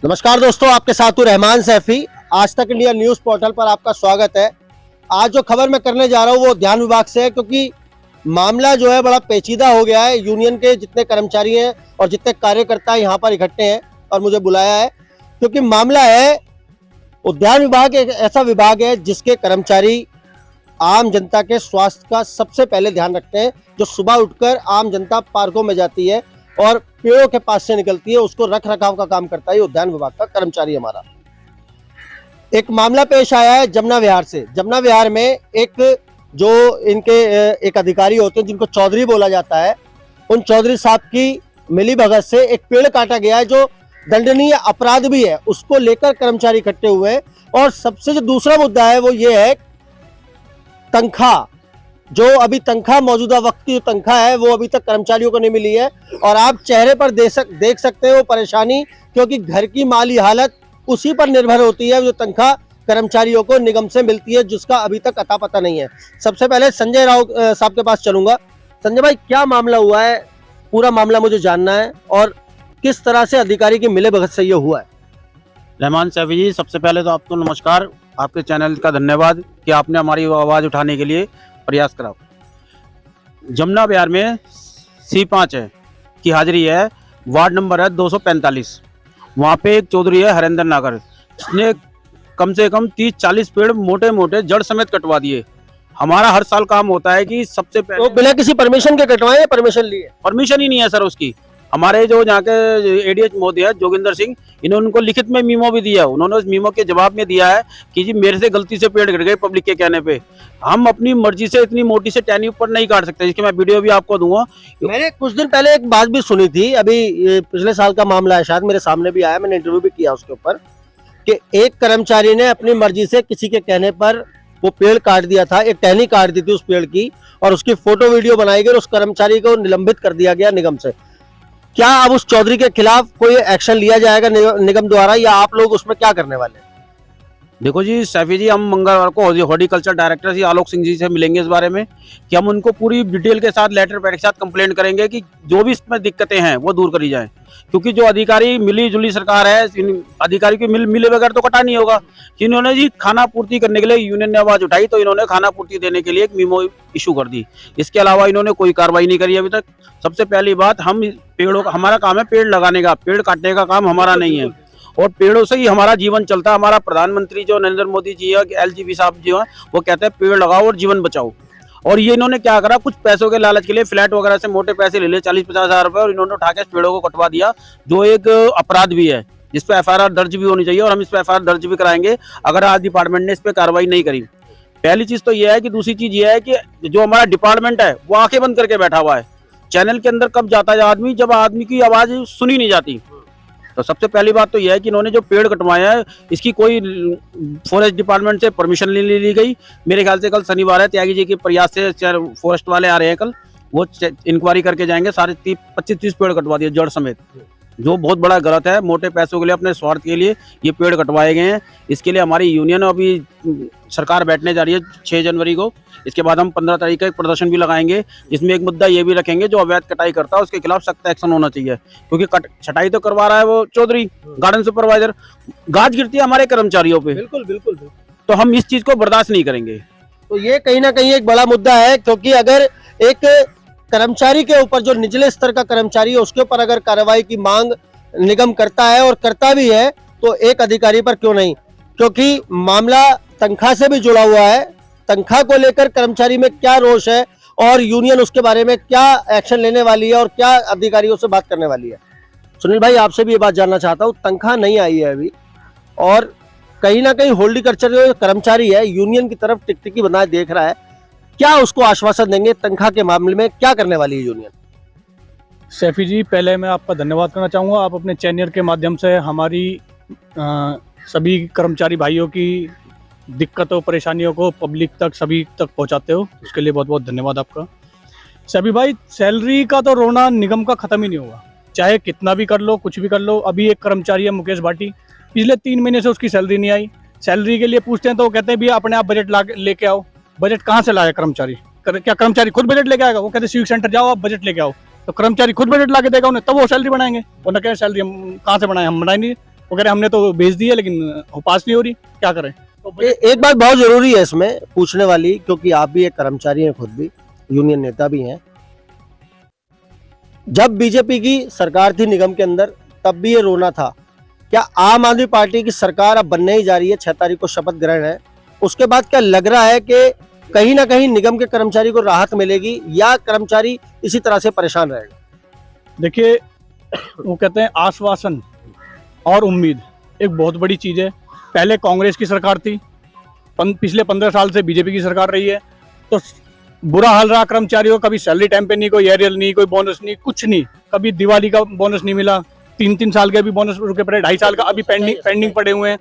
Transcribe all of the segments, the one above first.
नमस्कार दोस्तों, आपके साथ हूं रहमान सैफी। आज तक इंडिया न्यूज पोर्टल पर आपका स्वागत है। आज जो खबर मैं करने जा रहा हूं वो उद्यान विभाग से है, क्योंकि मामला जो है बड़ा पेचीदा हो गया है। यूनियन के जितने कर्मचारी हैं और जितने कार्यकर्ता यहाँ पर इकट्ठे हैं और मुझे बुलाया है, क्योंकि मामला है उद्यान विभाग एक ऐसा विभाग है जिसके कर्मचारी आम जनता के स्वास्थ्य का सबसे पहले ध्यान रखते हैं। जो सुबह उठकर आम जनता पार्कों में जाती है और पेड़ों के पास से निकलती है, उसको रख रखाव का काम करता है उद्यान विभाग का कर्मचारी हमारा। एक मामला पेश आया है जमुना विहार से। जमुना विहार में एक जो इनके एक अधिकारी होते हैं जिनको चौधरी बोला जाता है, उन चौधरी साहब की मिलीभगत से एक पेड़ काटा गया है जो दंडनीय अपराध भी है। उसको लेकर कर्मचारी इकट्ठे हुए हैं। और सबसे जो दूसरा मुद्दा है वो ये है तनख्वाह। जो अभी तनख्वाह, मौजूदा वक्त की जो तनख्वाह है वो अभी तक कर्मचारियों को नहीं मिली है। और आप चेहरे पर देख सकते हैं वो परेशानी, क्योंकि घर की माली हालत उसी पर निर्भर होती है जो तनख्वाह कर्मचारियों को निगम से मिलती है, जिसका अभी तक अता पता नहीं है। सबसे पहले संजय राव साहब के पास चलूंगा। संजय भाई, क्या मामला हुआ है? पूरा मामला मुझे जानना है और किस तरह से अधिकारी की मिलीभगत से ये हुआ है। रहमान सैफी जी, सबसे पहले तो आपको नमस्कार। आपके चैनल का धन्यवाद कि आपने हमारी आवाज़ उठाने के लिए प्रयास करा। जमुना विहार में C5 है की हाजिरी है, वार्ड नंबर है 245। वहाँ पे एक चौधरी है हरेंद्र नागर, जिसने कम से कम 30-40 पेड़ मोटे मोटे जड़ समेत कटवा दिए। हमारा हर साल काम होता है कि सबसे पहले तो बिना किसी परमिशन के कटवाए या परमिशन लिए? परमिशन ही नहीं है सर उसकी। हमारे जो यहाँ के ADH महोदय है जोगिंदर सिंह, इन्होंने उनको लिखित में मीमो भी दिया। उन्होंने उस मीमो के जवाब में दिया है कि जी मेरे से गलती से पेड़ कट गए पब्लिक के कहने पे। हम अपनी मर्जी से इतनी मोटी से टहनी ऊपर नहीं काट सकते, जिसकी मैं वीडियो भी आपको दूंगा। मैंने कुछ दिन पहले एक बात भी सुनी थी, अभी ये पिछले साल का मामला है, शायद मेरे सामने भी आया, मैंने इंटरव्यू भी किया उसके ऊपर, कि एक कर्मचारी ने अपनी मर्जी से किसी के कहने पर वो पेड़ काट दिया था, एक टहनी काट दी थी उस पेड़ की, और उसकी फोटो वीडियो बनाई गई और उस कर्मचारी को निलंबित कर दिया गया निगम से। क्या अब उस चौधरी के खिलाफ कोई एक्शन लिया जाएगा निगम द्वारा, या आप लोग उसमें क्या करने वाले हैं? देखो जी सैफी जी, हम मंगलवार को हॉर्टिकल्चर डायरेक्टर जी आलोक सिंह जी से मिलेंगे इस बारे में, कि हम उनको पूरी डिटेल के साथ लेटर पैड के साथ कंप्लेंट करेंगे कि जो भी इसमें दिक्कतें हैं वो दूर करी जाएं। क्योंकि जो अधिकारी मिली जुली सरकार है, अधिकारी की मिले बगैर तो कटा नहीं होगा। इन्होंने जी खाना पूर्ति करने के लिए यूनियन ने आवाज उठाई, तो इन्होंने खाना पूर्ति देने के लिए एक मीमो इशू कर दी। इसके अलावा इन्होंने कोई कार्रवाई नहीं करी अभी तक। सबसे पहली बात, हम पेड़ों का, हमारा काम है पेड़ लगाने का, पेड़ काटने का काम हमारा नहीं है। और पेड़ों से ही हमारा जीवन चलता है। हमारा प्रधानमंत्री जो नरेंद्र मोदी जी है, LGP साहब जो है, वो कहते हैं पेड़ लगाओ और जीवन बचाओ। और ये इन्होंने क्या करा, कुछ पैसों के लालच के लिए फ्लैट वगैरह से मोटे पैसे ले लिए 40-50 हज़ार रुपए, और इन्होंने उठा के पेड़ों को कटवा दिया, जो एक अपराध भी है, जिस पे FIR दर्ज भी होनी चाहिए। और हम इस पे FIR दर्ज भी कराएंगे अगर आज डिपार्टमेंट ने इस पे कार्रवाई नहीं करी। पहली चीज तो ये है कि दूसरी चीज ये है कि जो हमारा डिपार्टमेंट है वो आंखें बंद करके बैठा हुआ है। चैनल के अंदर कब जाता है आदमी, जब आदमी की आवाज सुनी नहीं जाती। तो सबसे पहली बात तो यह है कि इन्होंने जो पेड़ कटवाया है, इसकी कोई फॉरेस्ट डिपार्टमेंट से परमिशन नहीं ली गई। मेरे ख्याल से कल शनिवार है, त्यागी जी के प्रयास से फॉरेस्ट वाले आ रहे हैं, कल वो इंक्वायरी करके जाएंगे। सारे 25-30 पेड़ कटवा दिए जड़ समेत, जो बहुत बड़ा गलत है। मोटे पैसों के लिए, अपने स्वार्थ के लिए ये पेड़ कटवाए गए हैं। इसके लिए हमारी यूनियन अभी सरकार बैठने जा रही है 6 जनवरी को। इसके बाद हम 15 तारीख का एक प्रदर्शन भी लगाएंगे, जिसमें एक मुद्दा ये भी रखेंगे, जो अवैध कटाई करता है उसके खिलाफ सख्त एक्शन होना चाहिए। क्योंकि छटाई तो करवा रहा है वो चौधरी, गार्डन सुपरवाइजर, गाज गिरती है हमारे कर्मचारियों पे। बिल्कुल बिल्कुल। तो हम इस चीज को बर्दाश्त नहीं करेंगे। तो ये कहीं ना कहीं एक बड़ा मुद्दा है, क्योंकि अगर एक कर्मचारी के ऊपर, जो निचले स्तर का कर्मचारी है, उसके ऊपर अगर कार्रवाई की मांग निगम करता है और करता भी है, तो एक अधिकारी पर क्यों नहीं? क्योंकि मामला तनख्वाह से भी जुड़ा हुआ है। तनख्वाह को लेकर कर्मचारी में क्या रोष है और यूनियन उसके बारे में क्या एक्शन लेने वाली है और क्या अधिकारियों से बात करने वाली है? सुनील भाई, आपसे भी ये बात जानना चाहता हूँ। तनख्वाह नहीं आई है अभी, और कहीं ना कहीं हॉर्टिकल्चर जो कर्मचारी है यूनियन की तरफ टिकटिकी बनाए देख रहा है, क्या उसको आश्वासन देंगे? तनख्वाह के मामले में क्या करने वाली है यूनियन? सैफी जी, पहले मैं आपका धन्यवाद करना चाहूँगा। आप अपने चैनल के माध्यम से हमारी सभी कर्मचारी भाइयों की दिक्कतों परेशानियों को पब्लिक तक, सभी तक पहुँचाते हो, उसके लिए बहुत बहुत धन्यवाद आपका। सैफी भाई, सैलरी का तो रोना निगम का ख़त्म ही नहीं होगा, चाहे कितना भी कर लो, कुछ भी कर लो। अभी एक कर्मचारी है मुकेश भाटी, पिछले 3 महीने से उसकी सैलरी नहीं आई। सैलरी के लिए पूछते हैं तो वो कहते हैं भैया अपने आप बजट लेके आओ। बजट कहाँ से लाया कर्मचारी? क्या कर्मचारी खुद बजट लेके आएगा? वो कहते सिविक सेंटर जाओ, आप बजट लेके आओ। तो कर्मचारी खुद बजट ला के देगा उन्हें, तब वो सैलरी बनाएंगे। वरना क्या सैलरी हम कहाँ से बनाए? हम बनाए नहीं। वो कह रहे हमने तो भेज दी है लेकिन वो पास नहीं हो रही, क्या करें। तो एक बात बहुत जरूरी है इसमें पूछने वाली, क्योंकि आप भी एक कर्मचारी हैं, खुद भी यूनियन नेता भी हैं। जब बीजेपी की सरकार थी निगम के अंदर, तब भी ये रोना था। क्या आम आदमी पार्टी की सरकार अब बनने ही जा रही है, 6 तारीख को शपथ ग्रहण है, उसके बाद क्या लग रहा है कि कहीं ना कहीं निगम के कर्मचारी को राहत मिलेगी या कर्मचारी इसी तरह से परेशान रहेगा? देखिए, वो कहते हैं आश्वासन और उम्मीद एक बहुत बड़ी चीज़ है। पहले कांग्रेस की सरकार थी, पिछले 15 साल से बीजेपी की सरकार रही है, तो बुरा हाल रहा कर्मचारियों का। कभी सैलरी टाइम पे नहीं, कोई एरियल नहीं, कोई बोनस नहीं, कुछ नहीं। कभी दिवाली का बोनस नहीं मिला, 3-3 साल के अभी बोनस रुके पड़े, 2.5 साल का अभी पेंडिंग पड़े हुए हैं।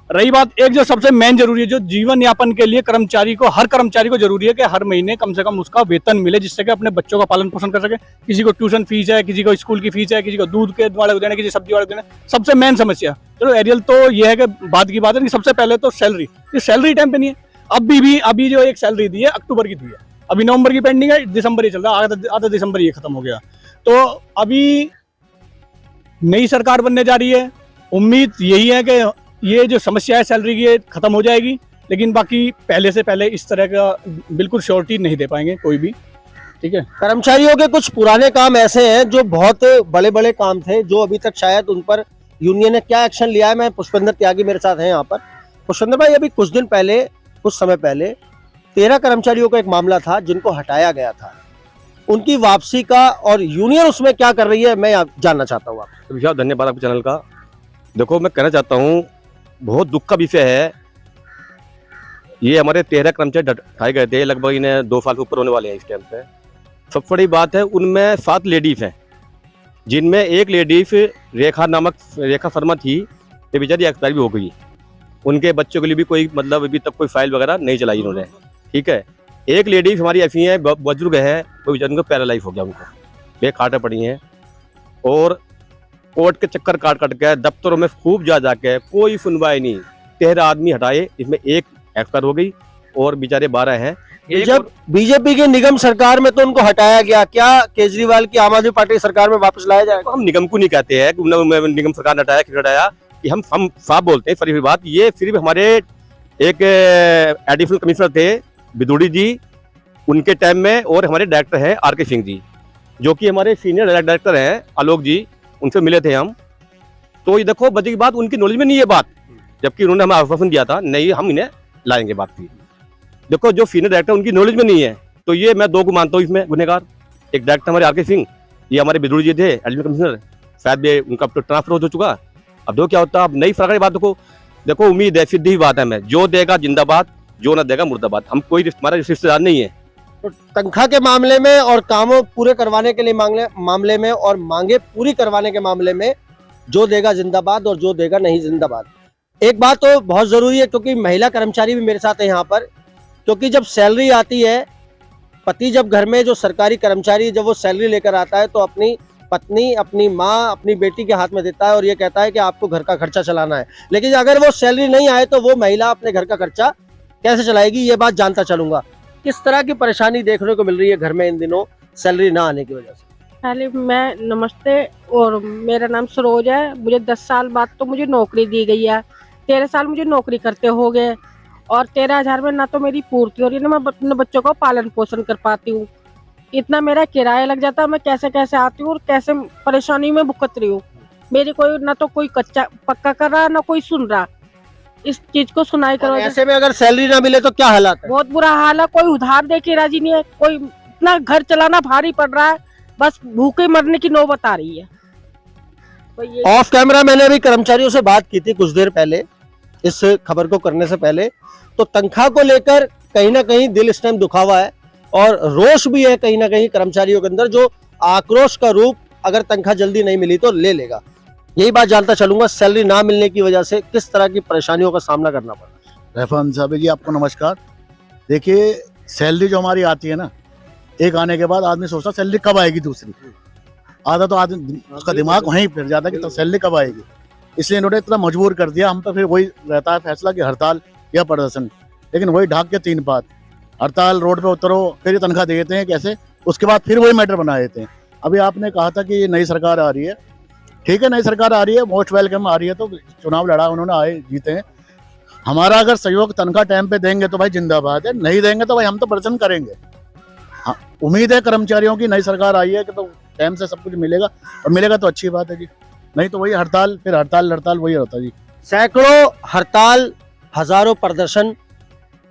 रही बात एक जो सबसे मेन जरूरी है, जो जीवन यापन के लिए कर्मचारी को, हर कर्मचारी को जरूरी है कि हर महीने कम से कम उसका वेतन मिले, जिससे कि अपने बच्चों का पालन पोषण कर सके। किसी को ट्यूशन फीस है, किसी को स्कूल की फीस है, किसी को दूध के वाले को देना, किसी सब्जी वाले को देना। सबसे मेन समस्या, चलो एरियल तो ये है कि बाद की बात है, सबसे पहले तो सैलरी, ये सैलरी टाइम पे नहीं है। अभी जो एक सैलरी दी है अक्टूबर की दी है, अभी नवंबर की पेंडिंग है, दिसंबर ही चल रहा है, आधा दिसंबर ये खत्म हो गया। तो अभी नई सरकार बनने जा रही है, उम्मीद यही है कि ये जो समस्या है सैलरी की ये खत्म हो जाएगी, लेकिन बाकी पहले से पहले इस तरह का बिल्कुल श्योरिटी नहीं दे पाएंगे कोई भी, ठीक है। कर्मचारियों के कुछ पुराने काम ऐसे हैं जो बहुत बड़े बड़े काम थे, जो अभी तक शायद उन पर यूनियन ने क्या एक्शन लिया है। मैं पुष्पेंद्र त्यागी मेरे साथ हैं यहाँ पर। पुष्पेंद्र भाई, अभी कुछ समय पहले 13 कर्मचारियों का एक मामला था जिनको हटाया गया था, उनकी वापसी का और यूनियन उसमें क्या कर रही है, मैं जानना चाहता हूँ। आप विशाल, धन्यवाद आपके चैनल का। देखो, मैं कहना चाहता हूँ, बहुत दुख का विषय है ये। हमारे 13 कर्मचारी हटाए गए थे, लगभग इन्हें 2 साल के ऊपर होने वाले हैं इस टाइम पे। सबसे बड़ी बात है, उनमें 7 लेडीज हैं, जिनमें एक लेडीज रेखा शर्मा थी, ये बेचारी एक्सपायर भी हो गई। उनके बच्चों के लिए भी कोई मतलब अभी तक कोई फाइल वगैरह नहीं चलाई इन्होंने, ठीक है। एक लेडीज हमारी ऐसी है, बुजुर्ग है, वो बेचारी को पैरालाइज हो गया, उनको बेखाटे पड़ी हैं, और कोर्ट के चक्कर काट के दफ्तरों में खूब जा के कोई सुनवाई नहीं। 13 आदमी हटाए, इसमें एक एक्सपायर हो गई और बेचारे 12 हैं। जब बीजेपी की निगम सरकार में तो उनको हटाया गया, क्या केजरीवाल की आम आदमी पार्टी सरकार में वापस लाया जाएगा? हम निगम को नहीं कहते हैं कि निगम सरकार ने हटाया, क्यों हटाया, कि हम साफ बोलते हैं फरी बात। ये सिर्फ हमारे एक एडिशनल कमिश्नर थे बिदुड़ी जी, उनके टाइम में, और हमारे डायरेक्टर हैं आर के सिंह जी, जो कि हमारे सीनियर डायरेक्टर हैं आलोक जी, उनसे मिले थे हम। तो ये देखो, बच्चे की बात उनकी नॉलेज में नहीं है बात, जबकि उन्होंने हमें आश्वासन दिया था नहीं हम इन्हें लाएंगे बात की। देखो, जो सीनियर डायरेक्टर उनकी नॉलेज में नहीं है, तो ये मैं 2 को मानता हूँ इसमें गुनहगार। एक डायरेक्टर हमारे आर के सिंह, ये हमारे बिदुड़ी जी थे एडिशनल कमिश्नर, शायद भी उनका तो ट्रांसफर हो चुका। अब देखो क्या होता है, अब नई सरकारी बात देखो उम्मीद है, सीधी बात है, मैं जो देगा जिंदाबाद, जो ना देगा मुर्दाबाद। हम कोई हमारा रिश्तेदार नहीं है। तो तनख्वाह के मामले में और कामों पूरे करवाने के लिए मामले में और मांगे पूरी करवाने के मामले में जो देगा जिंदाबाद और जो देगा नहीं जिंदाबाद। एक बात तो बहुत जरूरी है, क्योंकि महिला कर्मचारी भी मेरे साथ है यहाँ पर, क्योंकि जब सैलरी आती है, पति जब घर में जो सरकारी कर्मचारी जब वो सैलरी लेकर आता है तो अपनी पत्नी, अपनी माँ, अपनी बेटी के हाथ में देता है और ये कहता है कि आपको घर का खर्चा चलाना है। लेकिन अगर वो सैलरी नहीं आए तो वो महिला अपने घर का खर्चा कैसे चलाएगी, ये बात जानता चलूंगा। किस तरह की परेशानी देखने को मिल रही है घर में इन दिनों सैलरी ना आने की वजह से? पहले मैं नमस्ते, और मेरा नाम सरोज है। मुझे 10 साल बाद तो मुझे नौकरी दी गई है। 13 साल मुझे नौकरी करते हो गए, और 13,000 में ना तो मेरी पूर्ति हो रही है, ना मैं अपने बच्चों को पालन पोषण कर पाती हूँ। इतना मेरा किराया लग जाता है, मैं कैसे कैसे आती हूँ और कैसे परेशानी में भुगत रही हूँ। मेरी कोई ना तो कोई कच्चा पक्का कर रहा, ना कोई सुन रहा। इस चीज को सुनाई करो। ऐसे में अगर सैलरी ना मिले तो क्या हालात है? बहुत बुरा हाल है। कोई उधार दे के राजी नहीं है, कोई इतना घर चलाना भारी पड़ रहा है, बस भूखे मरने की नौबत आ रही है। तो ऑफ कैमरा मैंने अभी कर्मचारियों से बात की थी कुछ देर पहले, इस खबर को करने से पहले, तो तनख्वाह को लेकर कहीं ना कहीं दिल इस टाइम दुखा हुआ है और रोष भी है कहीं ना कहीं कर्मचारियों के अंदर, जो आक्रोश का रूप अगर तनख्वाह जल्दी नहीं मिली तो ले लेगा। यही बात जानता चलूंगा, सैलरी ना मिलने की वजह से किस तरह की परेशानियों का सामना करना पड़ा। रहमान साहब जी, आपको नमस्कार। देखिए, सैलरी जो हमारी आती है ना, एक आने के बाद आदमी सोचता सैलरी कब आएगी दूसरी। आधा तो आदमी उसका दिमाग वहीं फिर जाता है कि सैलरी कब आएगी। इसलिए इन्होंने इतना मजबूर कर दिया, हम तो फिर वही रहता है फैसला कि हड़ताल या प्रदर्शन। लेकिन वही ढाक के 3 बात, हड़ताल, रोड पे उतरो, फिर ये तनख्वाह दे देते हैं कैसे, उसके बाद फिर वही मैटर बना देते हैं। अभी आपने कहा था कि नई सरकार आ रही है, ठीक है, नई सरकार आ रही है, मोस्ट वेलकम आ रही है, तो चुनाव लड़ा उन्होंने, आए जीते हैं। हमारा अगर सहयोग तनख्वाह टाइम पे देंगे तो भाई जिंदाबाद है, नहीं देंगे तो भाई हम तो प्रदर्शन करेंगे। हाँ, उम्मीद है कर्मचारियों की, नई सरकार आई है कि तो टाइम से सब कुछ मिलेगा, और मिलेगा तो अच्छी बात है जी, नहीं तो वही हड़ताल, फिर हड़ताल हड़ताल वही होता जी। सैकड़ों हड़ताल, हजारों प्रदर्शन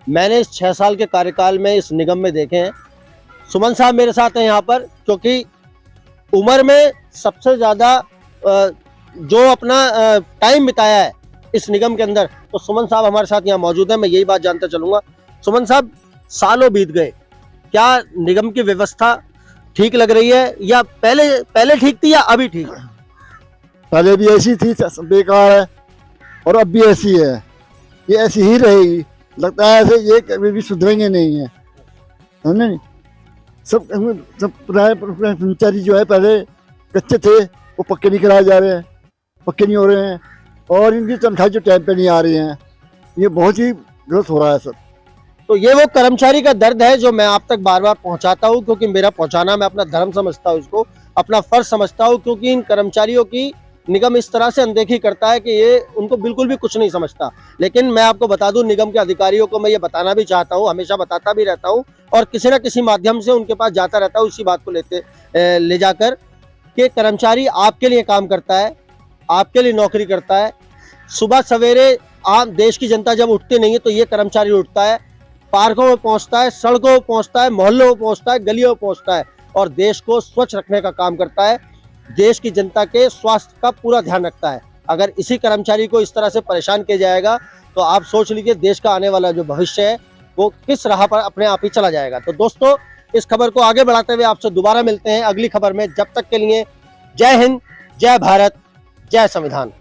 मैंने इस 6 साल के कार्यकाल में इस निगम में देखे हैं। सुमन साहब मेरे साथ हैं यहाँ पर, क्योंकि उम्र में सबसे ज्यादा जो अपना टाइम बिताया है इस निगम के अंदर, तो सुमन साहब हमारे साथ यहाँ मौजूद है। मैं यही बात जानता चलूंगा, सुमन साहब सालों बीत गए, क्या निगम की व्यवस्था ठीक लग रही है, या पहले ठीक थी या अभी ठीक है? पहले भी ऐसी थी, बेकार है, और अब भी ऐसी है, ये ऐसी ही रहेगी, लगता है ऐसे ये कभी भी सुधरेंगे नहीं है ना। सब कर्मचारी जो है पहले कच्चे थे, वो पक्के नहीं कराए जा रहे हैं, पक्के नहीं हो रहे हैं, और इनकी तनख्वाह जो टाइम पे नहीं आ रही हैं, ये बहुत ही गलत हो रहा है सब। तो ये वो कर्मचारी का दर्द है जो मैं आप तक बार बार पहुंचाता हूं, क्योंकि मेरा पहुंचाना, मैं अपना धर्म समझता हूं, इसको अपना फर्ज समझता हूं, क्योंकि इन कर्मचारियों की निगम इस तरह से अनदेखी करता है कि ये उनको बिल्कुल भी कुछ नहीं समझता। लेकिन मैं आपको बता दूं, निगम के अधिकारियों को मैं ये बताना भी चाहता हूं, हमेशा बताता भी रहता हूं, और किसी न किसी माध्यम से उनके पास जाता रहता हूं, इसी बात को ले जाकर कि कर्मचारी आपके लिए काम करता है, आपके लिए नौकरी करता है। सुबह सवेरे आप देश की जनता जब उठती नहीं है तो ये कर्मचारी उठता है, पार्कों में पहुंचता है, सड़कों में पहुंचता है, मोहल्लों में पहुंचता है, गलियों में पहुंचता है, और देश को स्वच्छ रखने का काम करता है, देश की जनता के स्वास्थ्य का पूरा ध्यान रखता है। अगर इसी कर्मचारी को इस तरह से परेशान किया जाएगा तो आप सोच लीजिए देश का आने वाला जो भविष्य है वो किस राह पर अपने आप ही चला जाएगा। तो दोस्तों, इस खबर को आगे बढ़ाते हुए आपसे दोबारा मिलते हैं अगली खबर में। जब तक के लिए जय हिंद, जय भारत, जय संविधान।